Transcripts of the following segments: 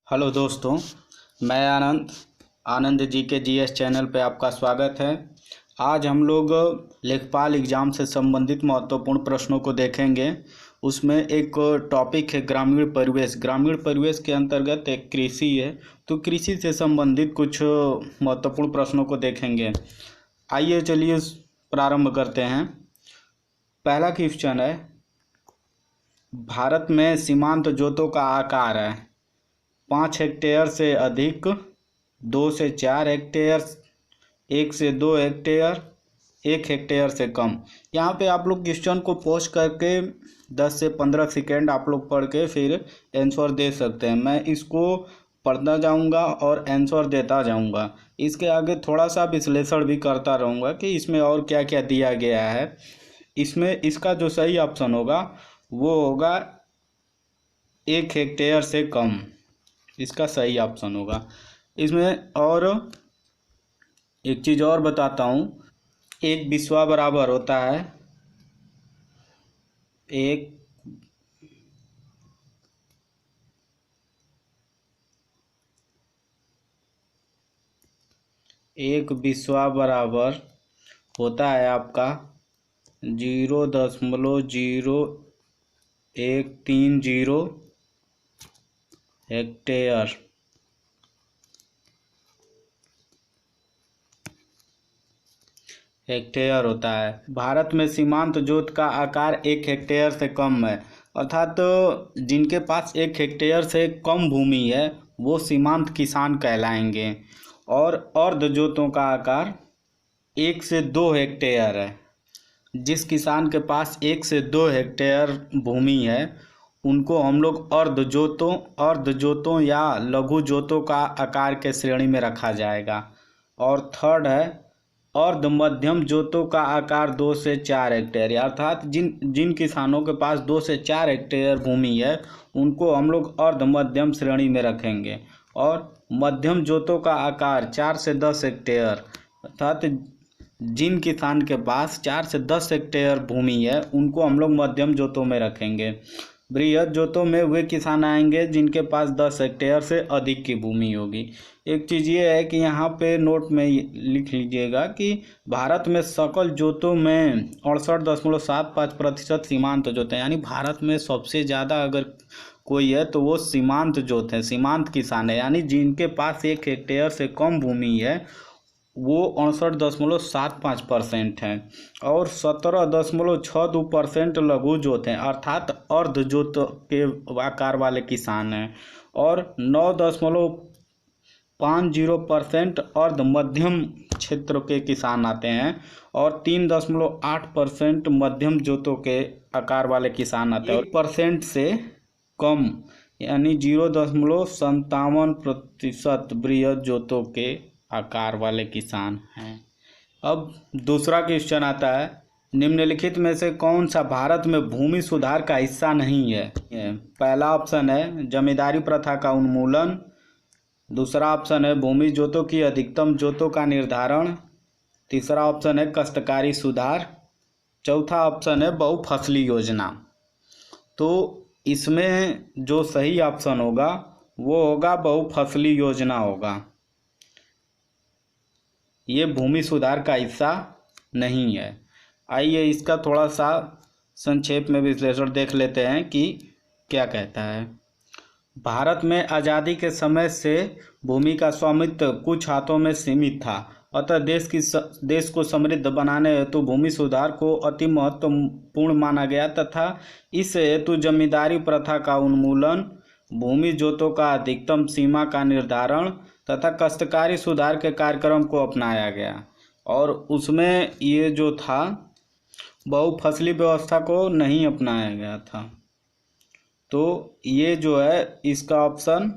Hello दोस्तों, मैं आनंद जी के जीएस चैनल पे आपका स्वागत है। आज हम लोग लेखपाल एग्ज़ाम से संबंधित महत्वपूर्ण प्रश्नों को देखेंगे। उसमें एक टॉपिक है ग्रामीण परिवेश। ग्रामीण परिवेश के अंतर्गत एक कृषि है, तो कृषि से संबंधित कुछ महत्वपूर्ण प्रश्नों को देखेंगे। आइए चलिए प्रारंभ करते हैं। पहला क्वेश्चन है, भारत में सीमांत जोतों का आकार है 5 हेक्टेयर से अधिक, 2 से 4 हेक्टेयर, 1 से 2 हेक्टेयर, 1 हेक्टेयर से कम। यहाँ पे आप लोग क्वेश्चन को पोस्ट करके 10 से 15 सेकेंड आप लोग पढ़ के फिर आंसर दे सकते हैं। मैं इसको पढ़ता जाऊंगा और आंसर देता जाऊंगा। इसके आगे थोड़ा सा विश्लेषण भी करता रहूँगा कि इसमें और क्या क्या दिया गया है। इसमें इसका जो सही ऑप्शन होगा वो होगा 1 हेक्टेयर से कम। इसका सही ऑप्शन होगा। इसमें और एक चीज़ और बताता हूँ, एक बिस्वा बराबर होता है एक बिस्वा बराबर होता है आपका 0.0130 हेक्टेयर। हेक्टेयर होता है। भारत में सीमांत जोत का आकार 1 हेक्टेयर से कम है, अर्थात जिनके पास 1 हेक्टेयर से कम भूमि है वो सीमांत किसान कहलाएंगे। और अर्ध जोतों का आकार 1 से 2 हेक्टेयर है। जिस किसान के पास 1 से 2 हेक्टेयर भूमि है उनको हम लोग अर्ध जोतों या लघु जोतों का आकार के श्रेणी में रखा जाएगा। और थर्ड है, अर्ध मध्यम जोतों का आकार 2 से 4 हेक्टेयर, अर्थात जिन किसानों के पास 2 से 4 हेक्टेयर भूमि है उनको हम लोग अर्ध मध्यम श्रेणी में रखेंगे। और मध्यम जोतों का आकार 4 से 10 हेक्टेयर, अर्थात जिन किसान के पास 4 से 10 हेक्टेयर भूमि है उनको हम लोग मध्यम जोतों में रखेंगे। बृहद जोतों में वे किसान आएंगे जिनके पास 10 हेक्टेयर से अधिक की भूमि होगी। एक चीज़ ये है कि यहाँ पे नोट में लिख लीजिएगा कि भारत में सकल जोतों में 68.75% सीमांत जोत है। यानी भारत में सबसे ज़्यादा अगर कोई है तो वो सीमांत जोत है, सीमांत किसान है। यानी जिनके पास 1 हेक्टेयर से कम भूमि है वो 68.75% हैं। और 17.62% लघु जोत हैं, अर्थात अर्ध जोत के आकार वाले किसान हैं। और 9.50% अर्ध मध्यम क्षेत्र के किसान आते हैं। और 3.8% मध्यम जोतों के आकार वाले किसान आते हैं। और 1% से कम यानी 0.57% बृहद जोतों के आकार वाले किसान हैं। अब दूसरा क्वेश्चन आता है, निम्नलिखित में से कौन सा भारत में भूमि सुधार का हिस्सा नहीं है? पहला ऑप्शन है जमींदारी प्रथा का उन्मूलन, दूसरा ऑप्शन है भूमि जोतों की अधिकतम जोतों का निर्धारण, तीसरा ऑप्शन है काश्तकारी सुधार, चौथा ऑप्शन है बहुफसली योजना। तो इसमें जो सही ऑप्शन होगा वो होगा बहुफसली योजना होगा। ये भूमि सुधार का हिस्सा नहीं है। आइए इसका थोड़ा सा संक्षेप में विश्लेषण देख लेते हैं कि क्या कहता है। भारत में आज़ादी के समय से भूमि का स्वामित्व कुछ हाथों में सीमित था, अतः देश को समृद्ध बनाने हेतु भूमि सुधार को अति महत्वपूर्ण माना गया तथा इस हेतु जमींदारी प्रथा का उन्मूलन, भूमि जोतों का अधिकतम सीमा का निर्धारण तथा काश्तकारी सुधार के कार्यक्रम को अपनाया गया। और उसमें ये जो था बहुफसली व्यवस्था को नहीं अपनाया गया था। तो ये जो है इसका ऑप्शन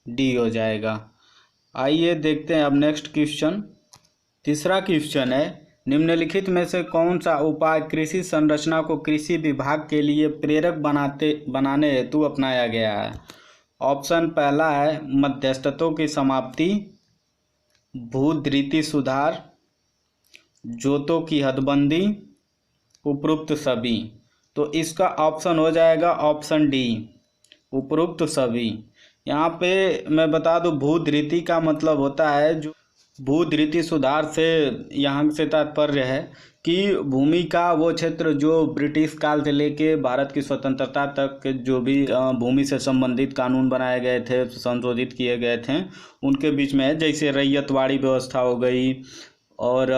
डी हो जाएगा। आइए देखते हैं अब नेक्स्ट क्वेश्चन। तीसरा क्वेश्चन है, निम्नलिखित में से कौन सा उपाय कृषि संरचना को कृषि विभाग के लिए प्रेरक बनाने हेतु अपनाया गया है? ऑप्शन पहला है मध्यस्थतों की समाप्ति, भूधृति सुधार, जोतों की हदबंदी, उपरोक्त सभी। तो इसका ऑप्शन हो जाएगा ऑप्शन डी, उपरोक्त सभी। यहाँ पे मैं बता दूं, भूधृति का मतलब होता है जो भूधृति सुधार से यहाँ से तात्पर्य है कि भूमि का वो क्षेत्र जो ब्रिटिश काल से लेके भारत की स्वतंत्रता तक के जो भी भूमि से संबंधित कानून बनाए गए थे, संशोधित किए गए थे, उनके बीच में है। जैसे रैयतवाड़ी व्यवस्था हो गई और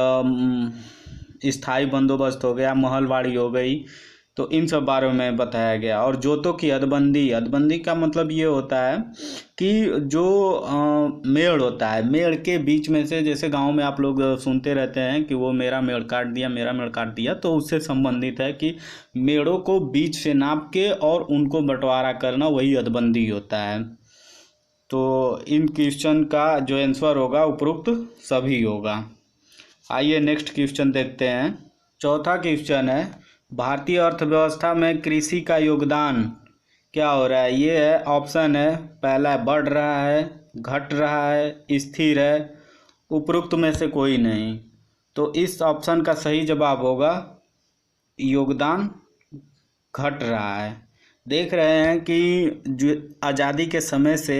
स्थायी बंदोबस्त हो गया, महलवाड़ी हो गई, तो इन सब बारे में बताया गया। और जोतों की हदबंदी, हदबंदी का मतलब ये होता है कि जो मेड़ होता है, मेड़ के बीच में से, जैसे गांव में आप लोग सुनते रहते हैं कि वो मेरा मेड़ काट दिया, मेरा मेड़ काट दिया, तो उससे संबंधित है कि मेड़ों को बीच से नाप के और उनको बंटवारा करना, वही हदबंदी होता है। तो इन क्वेश्चन का जो आंसर होगा उपरोक्त सभी होगा। आइए नेक्स्ट क्वेश्चन देखते हैं। चौथा क्वेश्चन है, भारतीय अर्थव्यवस्था में कृषि का योगदान क्या हो रहा है? ये है, ऑप्शन है, पहला है बढ़ रहा है, घट रहा है, स्थिर है, उपरोक्त में से कोई नहीं। तो इस ऑप्शन का सही जवाब होगा योगदान घट रहा है। देख रहे हैं कि जो आज़ादी के समय से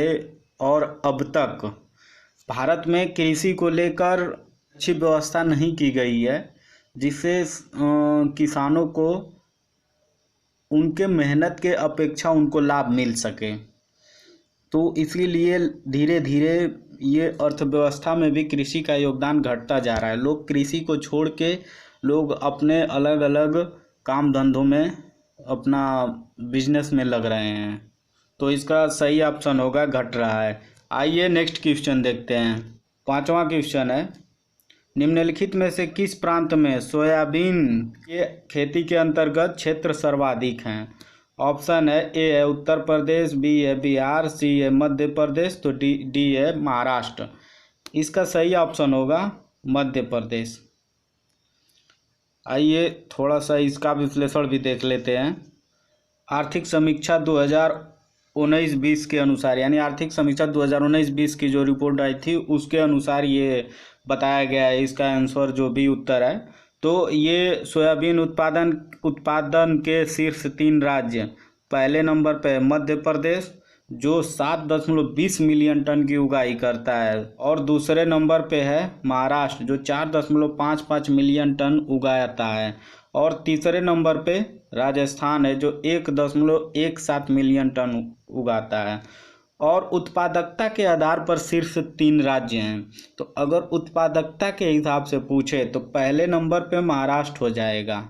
और अब तक भारत में कृषि को लेकर अच्छी व्यवस्था नहीं की गई है, जिससे किसानों को उनके मेहनत के अपेक्षा उनको लाभ मिल सके। तो इसीलिए धीरे धीरे ये अर्थव्यवस्था में भी कृषि का योगदान घटता जा रहा है। लोग कृषि को छोड़ के लोग अपने अलग अलग काम धंधों में, अपना बिजनेस में लग रहे हैं। तो इसका सही ऑप्शन होगा घट रहा है। आइए नेक्स्ट क्वेश्चन देखते हैं। पांचवा क्वेश्चन है, निम्नलिखित में से किस प्रांत में सोयाबीन के खेती के अंतर्गत क्षेत्र सर्वाधिक हैं? ऑप्शन है, ए है उत्तर प्रदेश, बी है बिहार, सी है मध्य प्रदेश, तो डी है महाराष्ट्र। इसका सही ऑप्शन होगा मध्य प्रदेश। आइए थोड़ा सा इसका विश्लेषण भी देख लेते हैं। आर्थिक समीक्षा 2019-20 के अनुसार, यानी आर्थिक समीक्षा 2019-20 की जो रिपोर्ट आई थी उसके अनुसार ये बताया गया है, इसका आंसर जो भी उत्तर है। तो ये सोयाबीन उत्पादन के शीर्ष 3 राज्य, पहले नंबर पे मध्य प्रदेश जो 7.20 मिलियन टन की उगाई करता है, और दूसरे नंबर पे है महाराष्ट्र जो 4.55 मिलियन टन उगाता है, और तीसरे नंबर पे राजस्थान है जो 1.17 मिलियन टन उगाता है। और उत्पादकता के आधार पर शीर्ष 3 राज्य हैं। तो अगर उत्पादकता के हिसाब से पूछे तो पहले नंबर पे महाराष्ट्र हो जाएगा,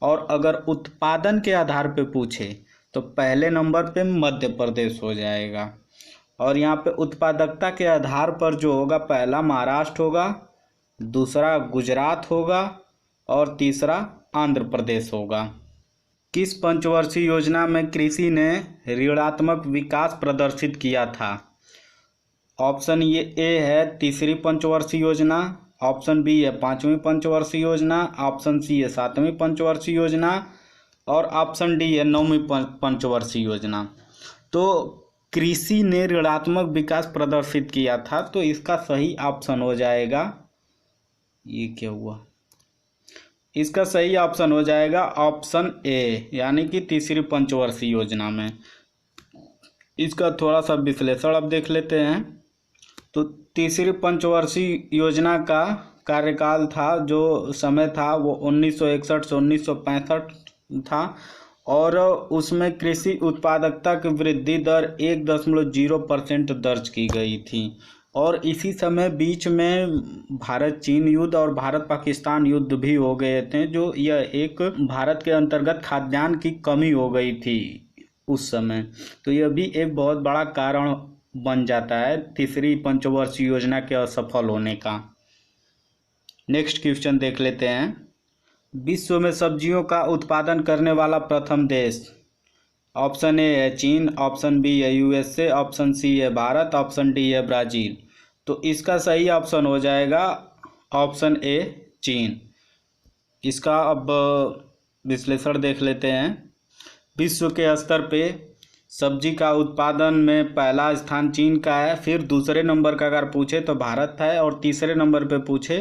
और अगर उत्पादन के आधार पे पूछे तो पहले नंबर पे मध्य प्रदेश हो जाएगा। और यहाँ पे उत्पादकता के आधार पर जो होगा, पहला महाराष्ट्र होगा, दूसरा गुजरात होगा, और तीसरा आंध्र प्रदेश होगा। किस पंचवर्षीय योजना में कृषि ने ऋणात्मक विकास प्रदर्शित किया था? ऑप्शन ये ए है तीसरी पंचवर्षीय योजना, ऑप्शन बी है 5वीं पंचवर्षीय योजना, ऑप्शन सी है 7वीं पंचवर्षीय योजना, और ऑप्शन डी है 9वीं पंचवर्षीय योजना। तो कृषि ने ऋणात्मक विकास प्रदर्शित किया था, तो इसका सही ऑप्शन हो जाएगा, ये क्या हुआ, इसका सही ऑप्शन हो जाएगा ऑप्शन ए, यानी कि तीसरी पंचवर्षीय योजना में। इसका थोड़ा सा विश्लेषण अब देख लेते हैं। तो तीसरी पंचवर्षीय योजना का कार्यकाल था, जो समय था वो 1961 से 1965 था, और उसमें कृषि उत्पादकता की वृद्धि दर 1.0% दर्ज की गई थी। और इसी समय बीच में भारत चीन युद्ध और भारत पाकिस्तान युद्ध भी हो गए थे, जो यह एक भारत के अंतर्गत खाद्यान्न की कमी हो गई थी उस समय। तो यह भी एक बहुत बड़ा कारण बन जाता है तीसरी पंचवर्षीय योजना के असफल होने का। नेक्स्ट क्वेश्चन देख लेते हैं। विश्व में सब्जियों का उत्पादन करने वाला प्रथम देश? ऑप्शन ए है चीन, ऑप्शन बी है यूएसए, ऑप्शन सी है भारत, ऑप्शन डी है ब्राज़ील। तो इसका सही ऑप्शन हो जाएगा ऑप्शन ए चीन। इसका अब विश्लेषण देख लेते हैं। विश्व के स्तर पे सब्जी का उत्पादन में पहला स्थान चीन का है, फिर दूसरे नंबर का अगर पूछे तो भारत है, और तीसरे नंबर पे पूछे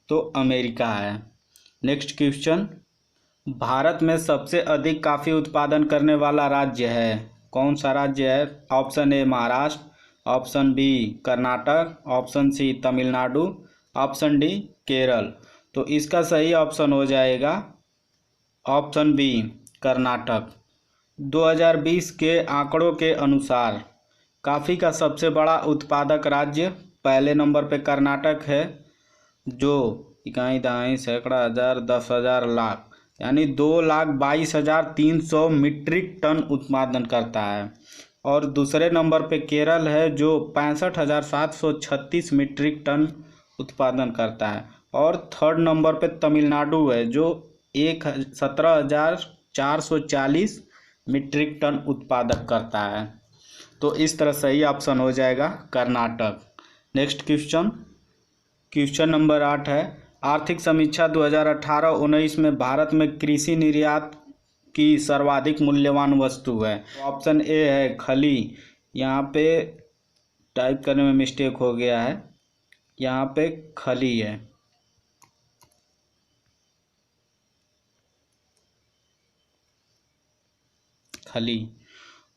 तो अमेरिका है। नेक्स्ट क्वेश्चन, भारत में सबसे अधिक कॉफ़ी उत्पादन करने वाला राज्य है कौन सा राज्य है? Option A Maharashtra, option B Karnataka, option C Tamil Nadu, option D Kerala. तो इसका सही ऑप्शन हो जाएगा ऑप्शन बी कर्नाटक। 2020 के आंकड़ों के अनुसार कॉफ़ी का सबसे बड़ा उत्पादक राज्य पहले नंबर पे कर्नाटक है, जो इकाई दहाई सैकड़ा हज़ार 10,000 लाख यानी 2,22,300 मीट्रिक टन उत्पादन करता है। और दूसरे नंबर पे केरल है जो 65,736 मीट्रिक टन उत्पादन करता है। और थर्ड नंबर पे तमिलनाडु है जो 17,440 मीट्रिक टन उत्पादन करता है। तो इस तरह सही ऑप्शन हो जाएगा कर्नाटक। नेक्स्ट क्वेश्चन नंबर 8 है, आर्थिक समीक्षा 2018-19 में भारत में कृषि निर्यात की सर्वाधिक मूल्यवान वस्तु है। ऑप्शन ए है खली, यहाँ पे टाइप करने में मिस्टेक हो गया है, यहाँ पे खली है। खली।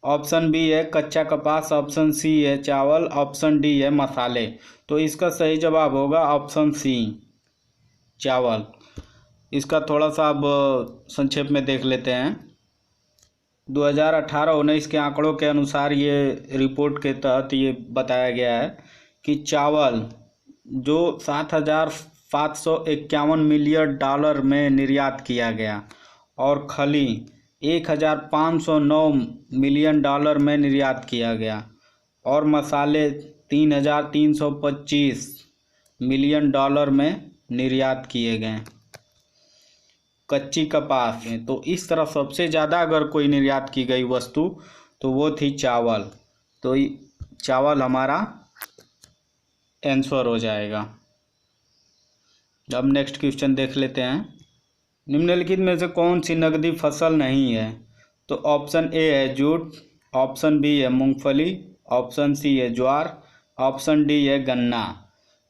ऑप्शन बी है कच्चा कपास, ऑप्शन सी है चावल, ऑप्शन डी है मसाले। तो इसका सही जवाब होगा ऑप्शन सी चावल। इसका थोड़ा सा अब संक्षेप में देख लेते हैं। 2018-19 के आंकड़ों के अनुसार ये रिपोर्ट के तहत ये बताया गया है कि चावल जो 7,751 मिलियन डॉलर में निर्यात किया गया और खली 1,509 मिलियन डॉलर में निर्यात किया गया और मसाले 3,325 मिलियन डॉलर में निर्यात किए गए। कच्ची कपास में तो इस तरह सबसे ज़्यादा अगर कोई निर्यात की गई वस्तु तो वो थी चावल। तो चावल हमारा आंसर हो जाएगा। अब नेक्स्ट क्वेश्चन देख लेते हैं। निम्नलिखित में से कौन सी नकदी फसल नहीं है? तो ऑप्शन ए है जूट, ऑप्शन बी है मूंगफली, ऑप्शन सी है ज्वार, ऑप्शन डी है गन्ना।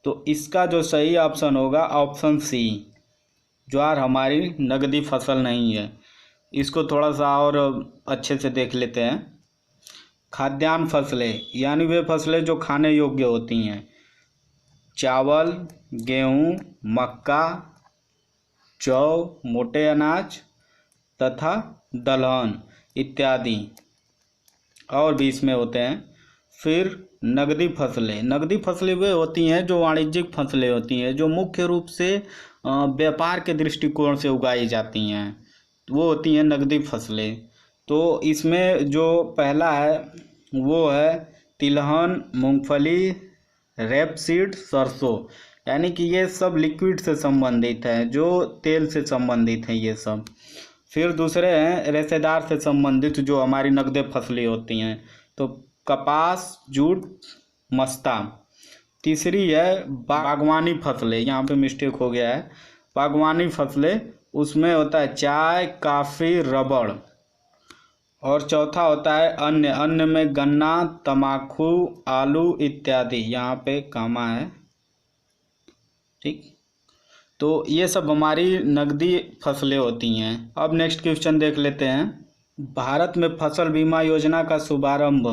तो इसका जो सही ऑप्शन होगा ऑप्शन सी, ज्वार हमारी नकदी फसल नहीं है। इसको थोड़ा सा और अच्छे से देख लेते हैं। खाद्यान्न फसलें यानी वे फसलें जो खाने योग्य होती हैं, चावल, गेहूँ, मक्का, जौ, मोटे अनाज तथा दलहन इत्यादि और भी इसमें होते हैं। फिर नकदी फसलें वे होती हैं जो वाणिज्यिक फसलें होती हैं, जो मुख्य रूप से व्यापार के दृष्टिकोण से उगाई जाती हैं, वो होती हैं नकदी फसलें। तो इसमें जो पहला है वो है तिलहन, मूंगफली, रेपसीड, सरसों, यानी कि ये सब लिक्विड से संबंधित है, जो तेल से संबंधित हैं ये सब। फिर दूसरे हैं रेशेदार से संबंधित जो हमारी नकदी फसलें होती हैं, तो कपास, जूट, मस्ता। तीसरी है बागवानी फसलें, यहाँ पे मिस्टेक हो गया है, बागवानी फसलें उसमें होता है चाय, कॉफ़ी, रबड़। और चौथा होता है अन्य में गन्ना, तम्बाकू, आलू इत्यादि, यहाँ पे कामा है, ठीक। तो ये सब हमारी नकदी फसलें होती हैं। अब नेक्स्ट क्वेश्चन देख लेते हैं। भारत में फसल बीमा योजना का शुभारंभ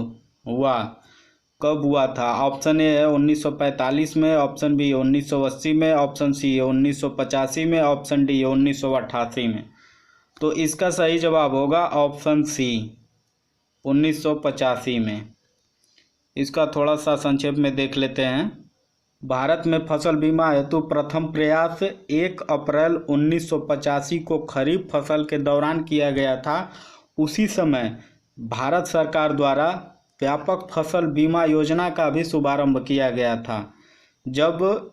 कब हुआ था? ऑप्शन ए है 1945 में, ऑप्शन बी 1980 में, ऑप्शन सी है 1985 में, ऑप्शन डी है 1988 में। तो इसका सही जवाब होगा ऑप्शन सी 1985 में। इसका थोड़ा सा संक्षेप में देख लेते हैं। भारत में फसल बीमा हेतु प्रथम प्रयास 1 अप्रैल 1985 को खरीफ फसल के दौरान किया गया था। उसी समय भारत सरकार द्वारा व्यापक फसल बीमा योजना का भी शुभारंभ किया गया था। जब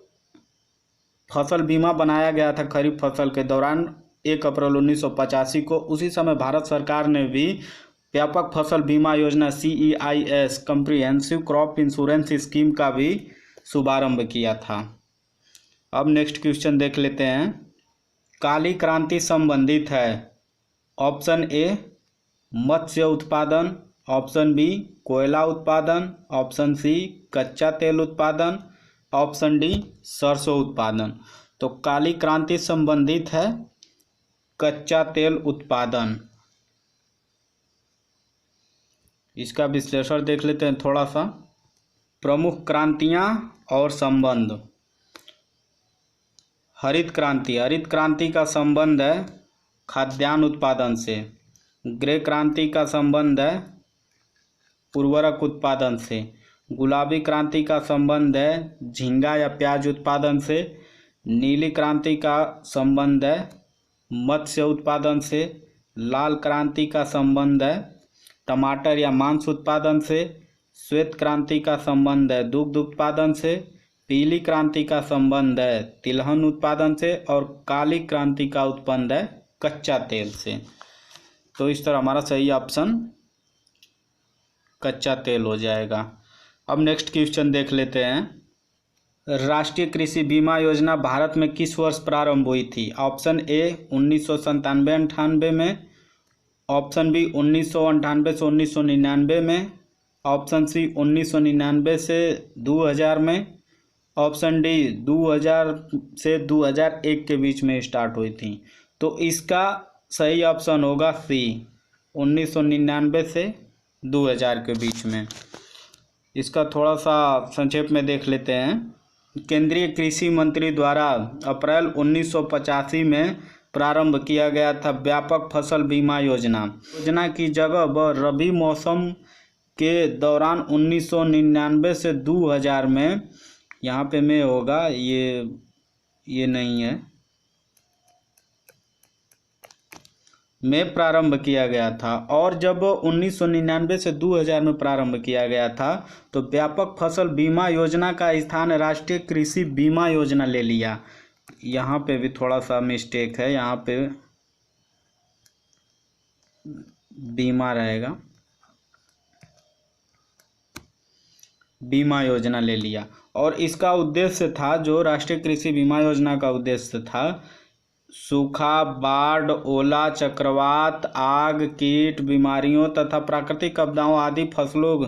फसल बीमा बनाया गया था खरीफ फसल के दौरान 1 अप्रैल 1985 को, उसी समय भारत सरकार ने भी व्यापक फसल बीमा योजना CEIS comprehensive crop insurance scheme का भी शुभारंभ किया था। अब नेक्स्ट क्वेश्चन देख लेते हैं। काली क्रांति संबंधित है ऑप्शन ए मत्स्य उत्पादन, ऑप्शन बी कोयला उत्पादन, ऑप्शन सी कच्चा तेल उत्पादन, ऑप्शन डी सरसों उत्पादन। तो काली क्रांति संबंधित है कच्चा तेल उत्पादन। इसका विश्लेषण देख लेते हैं थोड़ा सा। प्रमुख क्रांतियाँ और संबंध। हरित क्रांति का संबंध है खाद्यान्न उत्पादन से। ग्रे क्रांति का संबंध है उर्वरक उत्पादन से। गुलाबी क्रांति का संबंध है झींगा या प्याज उत्पादन से। नीली क्रांति का संबंध है मत्स्य उत्पादन से। लाल क्रांति का संबंध है टमाटर या मांस उत्पादन से। श्वेत क्रांति का संबंध है दुग्ध उत्पादन से। पीली क्रांति का संबंध है तिलहन उत्पादन से। और काली क्रांति का उत्पन्न है कच्चा तेल से। तो इस तरह हमारा सही ऑप्शन कच्चा तेल हो जाएगा। अब नेक्स्ट क्वेश्चन देख लेते हैं। राष्ट्रीय कृषि बीमा योजना भारत में किस वर्ष प्रारंभ हुई थी? ऑप्शन ए 1997-98 में। ऑप्शन बी 1998 से 1999 में। ऑप्शन सी 1999 से 2000 में। ऑप्शन डी 2000 से 2001 के बीच में स्टार्ट हुई थी। तो इसका सही ऑप्शन होगा सी 1999 से 2000 के बीच में। इसका थोड़ा सा संक्षेप में देख लेते हैं। केंद्रीय कृषि मंत्री द्वारा अप्रैल 1985 में प्रारंभ किया गया था व्यापक फसल बीमा योजना। योजना की जगह वह रबी मौसम के दौरान 1999 से 2000 में, यहाँ पे में होगा, ये नहीं है, में प्रारंभ किया गया था। और जब 1999 से 2000 में प्रारंभ किया गया था तो व्यापक फसल बीमा योजना का स्थान राष्ट्रीय कृषि बीमा योजना ले लिया। यहाँ पे भी थोड़ा सा मिस्टेक है, यहाँ पे बीमा रहेगा, बीमा योजना ले लिया। और इसका उद्देश्य था, जो राष्ट्रीय कृषि बीमा योजना का उद्देश्य था, सूखा, बाढ़, ओला, चक्रवात, आग, कीट, बीमारियों तथा प्राकृतिक आपदाओं आदि फसलों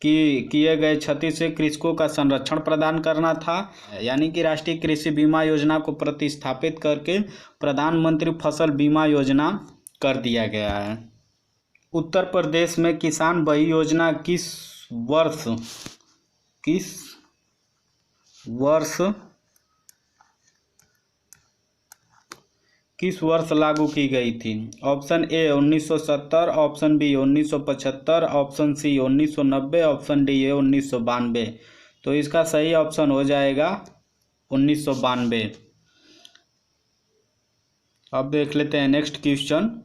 की किए गए क्षति से कृषकों का संरक्षण प्रदान करना था। यानी कि राष्ट्रीय कृषि बीमा योजना को प्रतिस्थापित करके प्रधानमंत्री फसल बीमा योजना कर दिया गया है। उत्तर प्रदेश में किसान बही योजना किस वर्ष लागू की गई थी? Option A 1970, option B 1975, option C 1990, option D 1992। तो इसका सही ऑप्शन हो जाएगा 1992। अब देख लेते हैं नेक्स्ट क्वेश्चन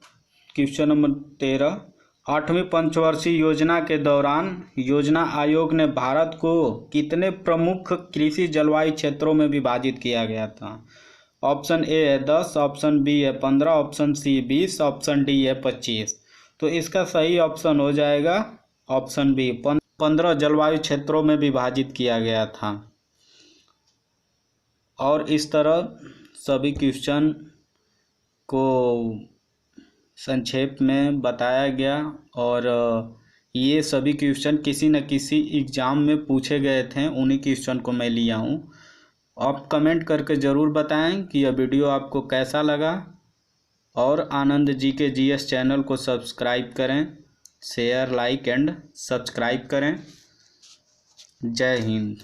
नंबर 13। 8वीं पंचवर्षीय योजना के दौरान योजना आयोग ने भारत को कितने प्रमुख कृषि जलवायु क्षेत्रों में विभाजित किया गया था? ऑप्शन ए है 10, ऑप्शन बी है 15, ऑप्शन सी 20, ऑप्शन डी है 25। तो इसका सही ऑप्शन हो जाएगा ऑप्शन बी, 15 जलवायु क्षेत्रों में विभाजित किया गया था। और इस तरह सभी क्वेश्चन को संक्षेप में बताया गया। और ये सभी क्वेश्चन किसी न किसी एग्ज़ाम में पूछे गए थे, उन्हीं क्वेश्चन को मैं लिया हूँ। आप कमेंट करके ज़रूर बताएं कि यह वीडियो आपको कैसा लगा। और आनंद जी के जीएस चैनल को सब्सक्राइब करें, शेयर, लाइक एंड सब्सक्राइब करें। जय हिंद।